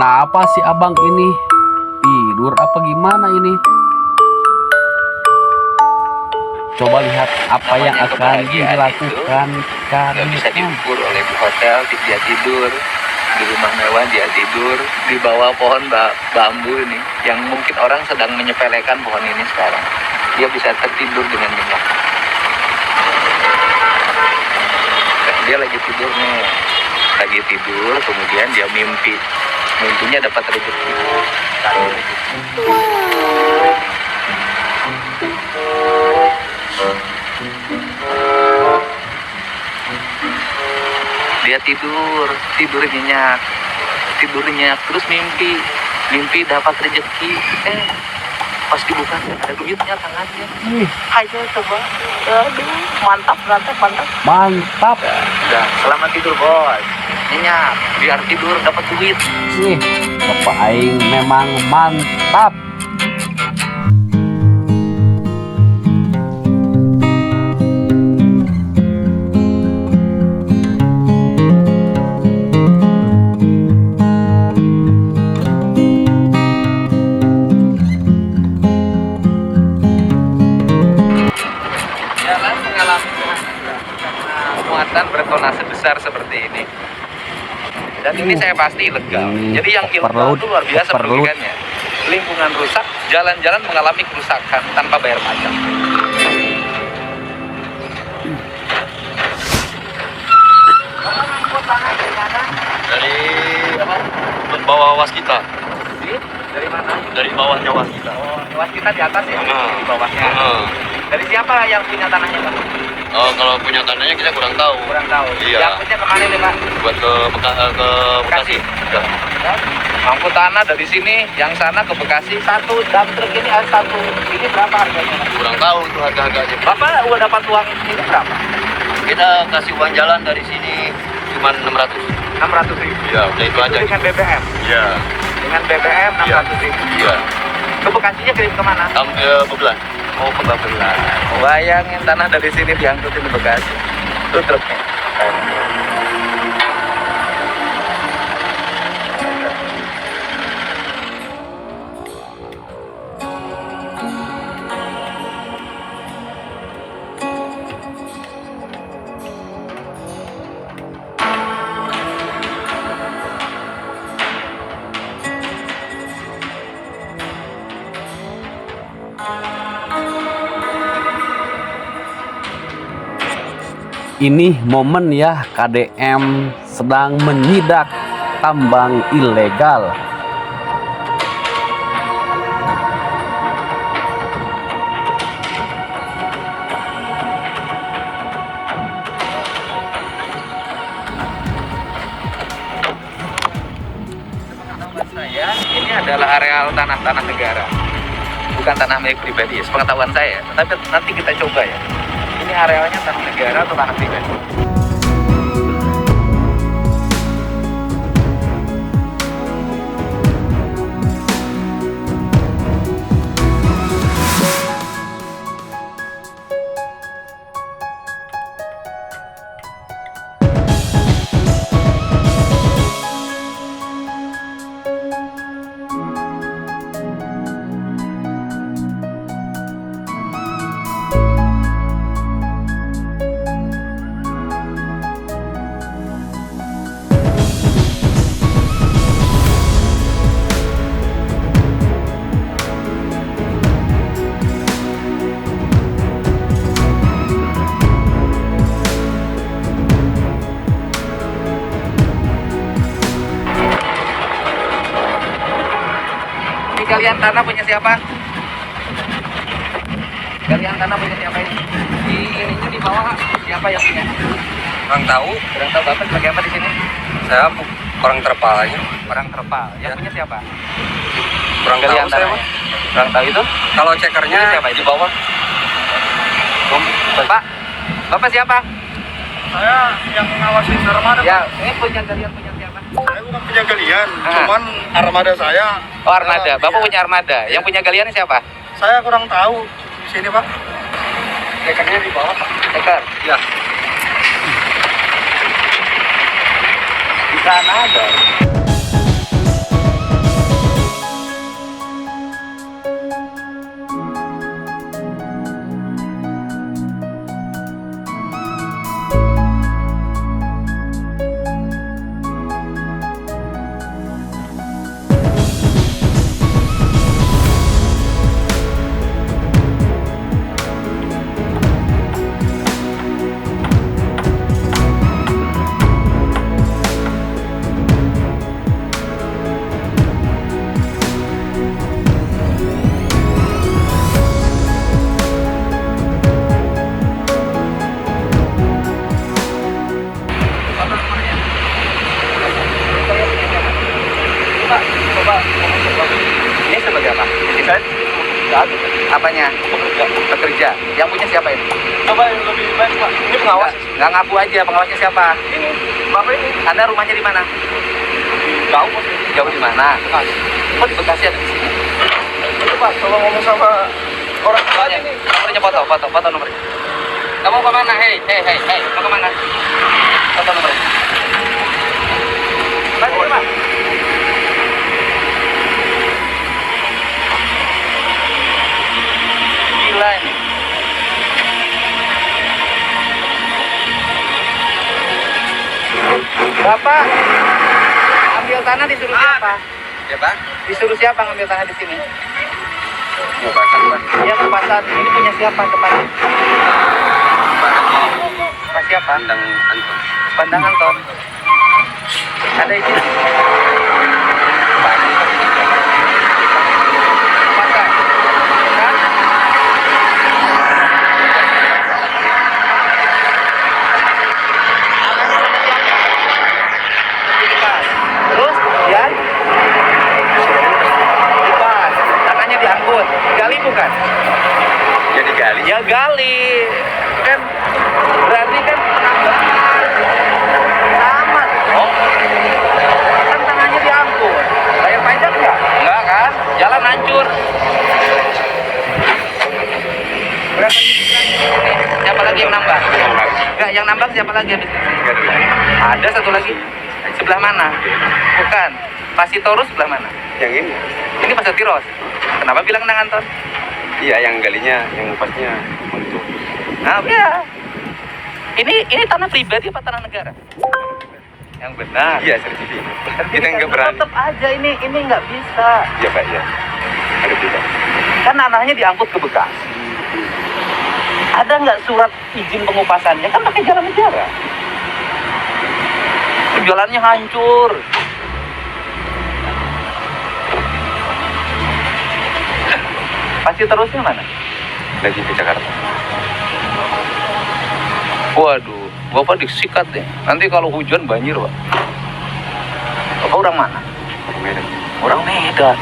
Kenapa si abang ini tidur apa gimana ini? Coba lihat apa yang akan dilakukan Nggak bisa karena diukur oleh hotel. Dia tidur di rumah mewah, dia tidur di bawah pohon bambu ini, yang mungkin orang sedang menyepelekan pohon ini sekarang. Dia bisa tertidur dengan nyenyak. Dia lagi tidur nih, lagi tidur, kemudian dia mimpinya dapat rezeki. Dia tidur nyenyak, terus mimpi dapat rezeki. Pas dibuka ada duitnya tangannya. Ayo coba, aduh, mantap. mantap. Udah, selamat tidur bos, nyenyak, biar tidur dapat duit. Bapak aing memang mantap. Jalan mengalami karena muatan bertonase besar seperti ini. Dan ini saya pasti ilegal. Jadi yang ilegal itu luar biasa merugikannya. Lingkungan rusak, jalan-jalan mengalami kerusakan tanpa bayar pajak. Dari apa? Bawah waskita. Dari mana? Dari bawahnya waskita. Oh, waskita di atas ya, di bawahnya. Dari siapa yang punya tanahnya, Pak? Oh, kalau punya tanahnya kita kurang tahu. Kurang tahu. Iya. Yang punya kemana nih, Pak? Buat ke Bekasi. Ya. Mangkut tanah dari sini, yang sana ke Bekasi. Satu dump truk ini satu. Ini berapa harganya, Pak? Kurang tahu itu harga-harganya. Bapak udah dapat uang ini berapa? Kita kasih uang jalan dari sini cuma 600. 600.000. Iya, udah itu aja. Dengan BBM. Iya. Dengan BBM 600.000. Iya. Ke Bekasinya kirim kemana? Sampai Bebelan. Oh, ke Babelan. Bayangin tanah dari sini diangkutin ke Bekasi. Itu truknya. Ini momen ya KDM sedang menyidak tambang ilegal. Pengetahuan saya, ini adalah areal tanah negara, bukan tanah milik pribadi. Sepengetahuan saya, tapi nanti kita coba ya. Ini arealnya tanah negara atau tanah pribadi? Galian tanah punya siapa? Galian tanah punya siapa ini? Ini di bawah siapa yang punya? Kurang tahu. Kurang tahu. Bapak sebagai apa di sini? Saya orang terpal aja. Orang terpal. Yang punya siapa? Kurang Galian tahu saya. tanahnya. Kurang tahu itu? Kalau cekernya Ini siapa di itu? bawah. Pak, Bapak siapa? Saya yang ngawasin armada. Ya, ini punya galian punya siapa? Saya bukan punya galian, Ah. cuman armada saya. Oh, armada. Bapak Iya. punya armada. Yang punya galian siapa? Saya kurang tahu di sini Pak. Cekernya di bawah Pak. Ceker. Ya. Di sana ada. apanya? Pekerja. Yang punya siapa ini? Coba yang lebih baik Pak. Ini pengawas. Nggak ngaku aja, pengawasnya siapa? Ini Bapak ini. Anda rumahnya di mana? Jauh Pak. Jauh di mana? Bekasi. Oh, di Bekasi ada di sini. Itu Pak, kalau ngomong sama orang tua Nomornya, ini. nomornya foto nomornya. Kamu ke mana? Hei, mau ke mana? Foto nomornya. Maju, Pak. Gila ini. Bapak, ambil tanah disuruh siapa? Ya Pak, Disuruh siapa ngambil tanah di sini? pembahasan Pak. Ya, Pasan. Ini punya siapa tempatnya? Pak siapa? Pandang Anton. Pandang Anton. Ada izin? Pasan. Hah? Terus, Yan? Bukan. Tanahnya diangkut. Gali bukan? Jadi gali. Ya gali. Kan berarti kan penambahan. Sama dong. Kan tanahnya diangkut. Bayar pajak nggak? Nggak kan? Jalan hancur. Berapa ini? Siapa lagi yang nambah? Enggak, yang nambah siapa lagi habis ini? Ada satu lagi. Sebelah mana? Bukan. Pasitorus sebelah mana? Yang ini. Ini Pasatiros. Kenapa bilang Nang Anton? Iya, yang galinya, yang ngupasnya untuk. Nah, ya. Ini tanah pribadi apa tanah negara? Yang benar. Iya, sertifikat. Kita nggak berani. Tetap aja ini nggak bisa. Iya Pak, ya. Ada juga. Kan tanahnya diangkut ke Bekasi. Ada nggak surat izin pengupasannya? Kan pakai jalan negara. Jalannya hancur. Pasti terusnya mana? Lagi ke Jakarta. Waduh, Bapak disikat ya. Nanti kalau hujan banjir, Pak. Bapak orang mana? Medan. Orang Medan.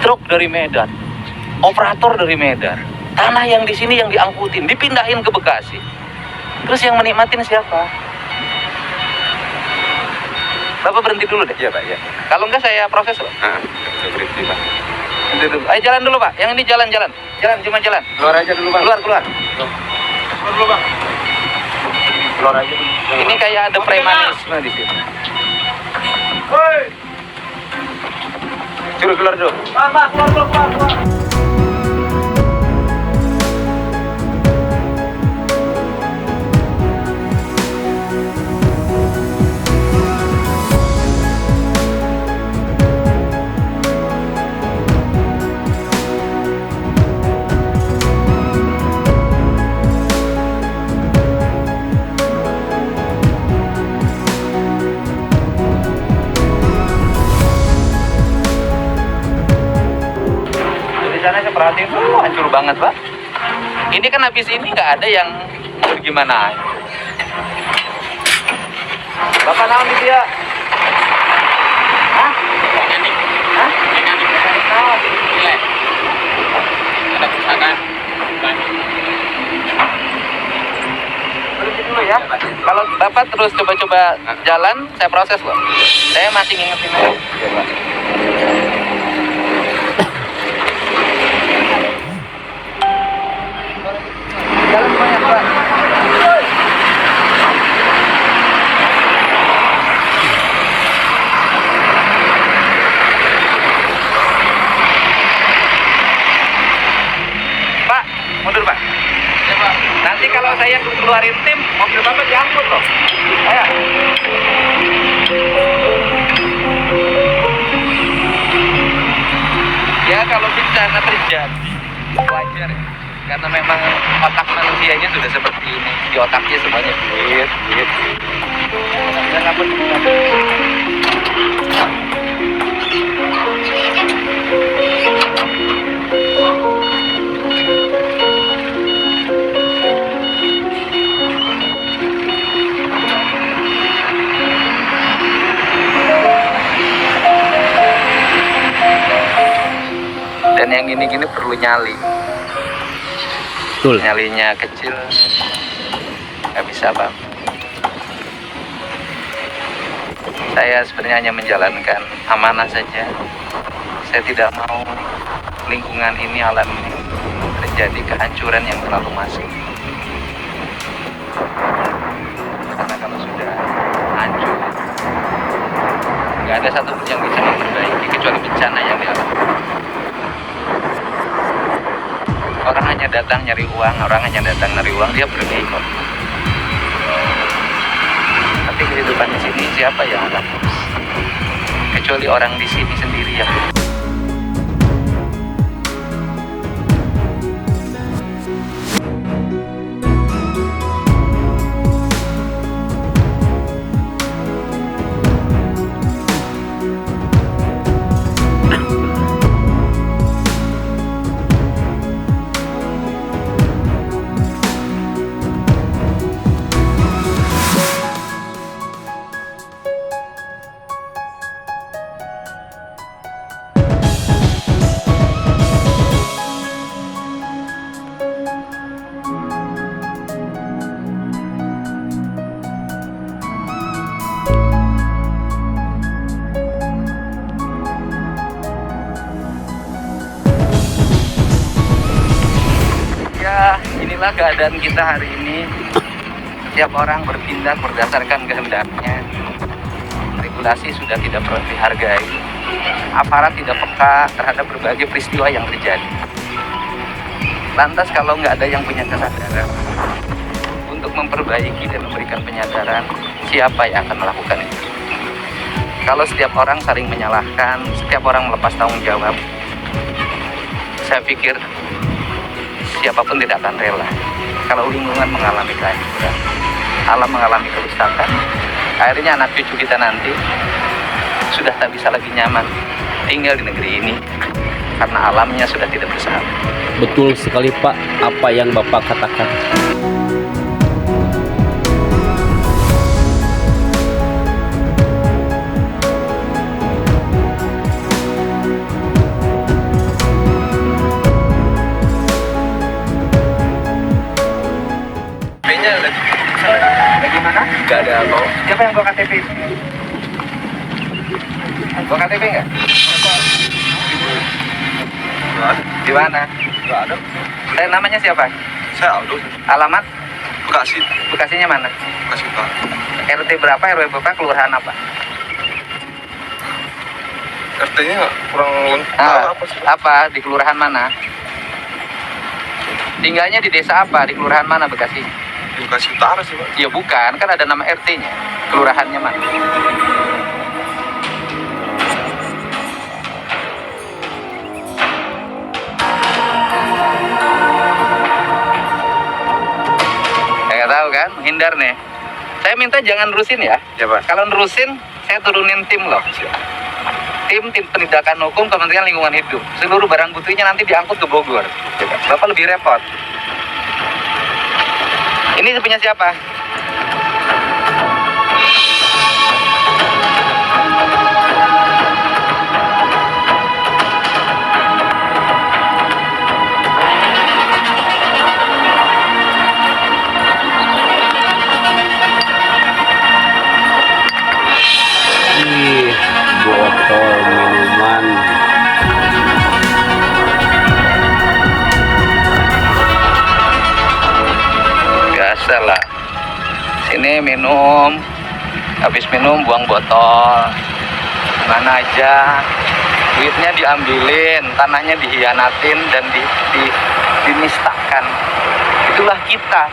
Truk dari Medan. Operator dari Medan. Tanah yang di sini yang diangkutin, dipindahin ke Bekasi. Terus yang menikmatin siapa? Bapak berhenti dulu deh. Iya Pak, ya. Kalau enggak saya proses, Pak. Saya berhenti Pak. Berhenti dulu. Ayo jalan dulu, Pak. Yang ini jalan-jalan. Jalan, cuma jalan. Keluar aja dulu Bang. Keluar. Keluar dulu Bang. Keluar aja dulu. Ini kayak ada premanisme di sini. Woi. Suruh keluar dulu. Keluar. Di sana saya perhatiin, hancur banget, Pak. Ini kan habis ini nggak ada yang gimana. Bapak naon di dia? Hah? Hah? Mekanik naon? Ada kerusakan. Berhenti dulu ya. Kalau Bapak terus coba-coba jalan, saya proses loh. Saya masih ngingetin aja. Iya Pak. Jalan banyak, Pak. Pak, mundur, Pak. Ya, Pak. Nanti kalau saya keluarin tim, mobil Bapak diangkut loh. Ayo. Ya, kalau bencana terjadi, wajar ya. Karena memang otak manusianya sudah seperti ini. Di otaknya semuanya duit. Dan apa dan yang gini-gini perlu nyali. Betul. Nyalinya kecil, nggak bisa bang. Saya sebenarnya hanya menjalankan amanah saja. Saya tidak mau lingkungan ini, alam ini terjadi kehancuran yang terlalu masif. Karena kalau sudah hancur, nggak ada satupun yang bisa memperbaiki kecuali bencana yang dialami. Orang hanya datang nyari uang, dia pergi kok. Tapi kehidupan di sini siapa yang akan urus? Kecuali orang di sini sendiri yang inilah keadaan kita hari ini. Setiap orang bertindak berdasarkan kehendaknya. Regulasi sudah tidak perlu dihargai. Aparat tidak peka terhadap berbagai peristiwa yang terjadi. Lantas kalau nggak ada yang punya kesadaran untuk memperbaiki dan memberikan penyadaran, siapa yang akan melakukan itu? Kalau setiap orang saling menyalahkan, setiap orang melepas tanggung jawab, saya pikir siapapun tidak akan rela. Kalau lingkungan mengalami kehancuran, alam mengalami kerusakan, akhirnya anak cucu kita nanti sudah tak bisa lagi nyaman tinggal di negeri ini karena alamnya sudah tidak bersahabat. Betul sekali Pak, apa yang Bapak katakan. KTP-nya udah Bagaimana? nggak ada apa. Siapa yang bawa KTP? Bawa KTP nggak? Di mana? Nggak ada. Namanya siapa? Saya Aldo. Alamat? Bekasi. Bekasinya mana? Bekasi Pak. RT berapa, RW berapa, kelurahan apa? RT-nya kurang lengkap apa sih? Apa? Di kelurahan mana? Tinggalnya di desa apa? Di kelurahan mana Bekasi? Di Bekasi Utara sih Pak. Ya bukan, kan ada nama RT-nya. Kelurahannya mana? Saya tahu kan, menghindar nih. Saya minta jangan nerusin ya. Ya Pak. Kalau nerusin, saya turunin tim loh. Tim penindakan hukum Kementerian Lingkungan Hidup. Seluruh barang buktinya nanti diangkut ke Bogor. Bapak lebih repot. Ini punya siapa? Ih, botol minuman. Biasalah. Sini minum, habis minum buang botol. Mana aja, duitnya diambilin, tanahnya dihianatin dan dinistakan. Itulah kita.